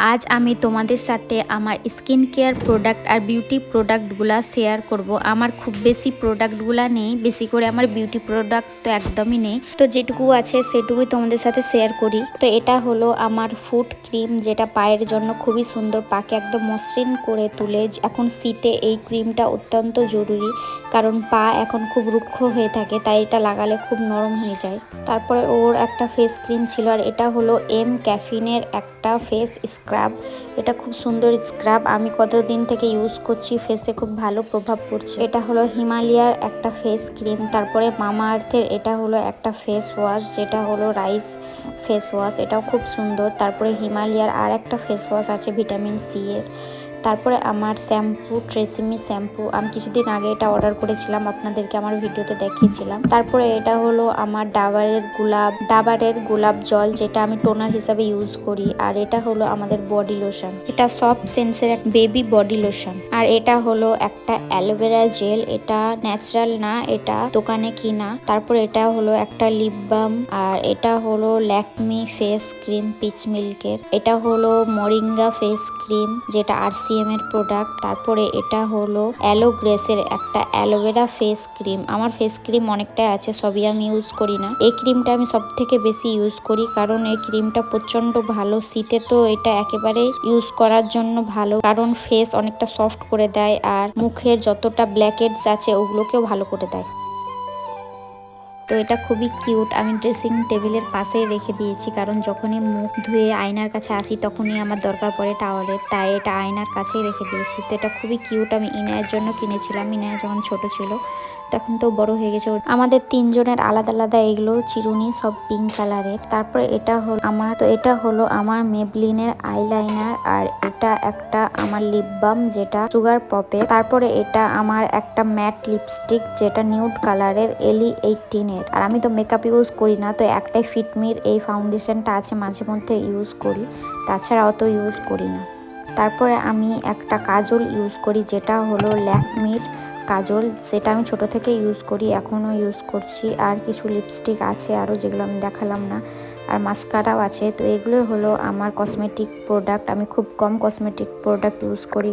আজ আমি তোমাদের সাথে আমার স্কিন কেয়ার প্রোডাক্ট আর বিউটি প্রোডাক্টগুলো শেয়ার করব। আমার খুব বেশি প্রোডাক্টগুলো নেই, বেশি করে আমার বিউটি প্রোডাক্ট তো একদমই নেই, তো যেটুকু আছে সেটুকুই তোমাদের সাথে শেয়ার করি। তো এটা হলো আমার ফুট ক্রিম, যেটা পায়ের জন্য খুবই সুন্দর, পাকে একদম মসৃণ করে তুলে। এখন শীতে এই ক্রিমটা অত্যন্ত জরুরি, কারণ পা এখন খুব রুক্ষ হয়ে থাকে, তাই এটা লাগালে খুব নরম হয়ে যায়। তারপরে ওর একটা ফেস ক্রিম ছিল, আর এটা হলো এম ক্যাফিনের একটা ফেস স্ক্রাব। এটা খুব সুন্দর স্ক্রাব, আমি কতদিন থেকে ইউজ করছি, ফেসে খুব ভালো প্রভাব পড়ছে। এটা হলো হিমালয়ার একটা ফেস ক্রিম। তারপরে মামা আর্থের এটা হলো একটা ফেস ওয়াশ, যেটা হলো রাইস ফেস ওয়াশ, এটাও খুব সুন্দর। তারপরে হিমালয়ার আর একটা ফেস ওয়াশ আছে ভিটামিন সি এর। তারপরে আমার শ্যাম্পু, ট্রেসিমি শ্যাম্পু, আমি কিছুদিন আগে এটা অর্ডার করেছিলাম, আপনাদেরকে আমার ভিডিওতে দেখিয়েছিলাম। তারপরে এটা হলো আমার ডাবারের গোলাপ জল, যেটা আমি টোনার হিসাবে ইউজ করি। আর এটা হলো আমাদের বডি লোশন, এটা সফট সেন্সের এক বেবি বডি লোশন। আর এটা হলো একটা অ্যালোভেরা জেল, এটা ন্যাচারাল না, এটা দোকানে কিনা। তারপর এটা হলো একটা লিপ বাম, আর এটা হলো ল্যাকমি ফেস ক্রিম পিচ মিল্কের। এটা হলো মরিঙ্গা ফেস ক্রিম, যেটা আরসিএম এর প্রোডাক্ট। তারপরে এটা হলো অ্যালোগ্রেসের একটা অ্যালোভেরা ফেস ক্রিম। আমার ফেস ক্রিম অনেকটাই আছে, সবই আমি ইউজ করি না। এই ক্রিমটা আমি সব থেকে বেশি ইউজ করি, কারণ এই ক্রিমটা প্রচন্ড ভালো। শীতে তো এটা একেবারে ইউজ করার জন্য ভালো, কারণ ফেস অনেকটা সফট করে দেয়, আর মুখের যতটা ব্ল্যাকহেডস আছে ওগুলোকেও ভালো করে দেয়। তো এটা খুবই কিউট, আমি ড্রেসিং টেবিলের পাশেই রেখে দিয়েছি, কারণ যখনই মুখ ধুয়ে আয়নার কাছে আসি তখনই আমার দরকার পড়ে টাওয়ালের, তাই এটা আয়নার কাছেই রেখে দিয়েছি। তো এটা খুবই কিউট, আমি ইনায়ের জন্য কিনেছিলাম, ইনায়া যখন ছোট ছিল। তখন তো বড় হয়ে গেছে। আমাদের তিনজনের আলাদা আলাদা এগুলো চিরুনি, সব পিঙ্ক কালারের। তারপরে এটা হলো আমার মেবলিনের আইলাইনার, আর এটা একটা আমার লিপ বাম, যেটা সুগার পপের। তারপরে এটা আমার একটা ম্যাট লিপস্টিক, যেটা নিউড কালারের, এলি 18 এর। আর আমি তো মেকআপ ইউজ করি না, তো একটাই ফিটমির এই ফাউন্ডেশনটা আছে, মাঝে মধ্যে ইউজ করি, তাছাড়া অত ইউজ করি না। তারপরে আমি একটা কাজল ইউজ করি, যেটা হলো ল্যাকমির কাজল, সেটা আমি ছোট থেকে ইউজ করি, এখনও ইউজ করছি। আর কিছু লিপস্টিক আছে আরও, যেগুলো আমি দেখালাম না, আর মাস্কারাও আছে। তো এগুলো হলো আমার কসমেটিক প্রোডাক্ট, আমি খুব কম কসমেটিক প্রোডাক্ট ইউজ করি।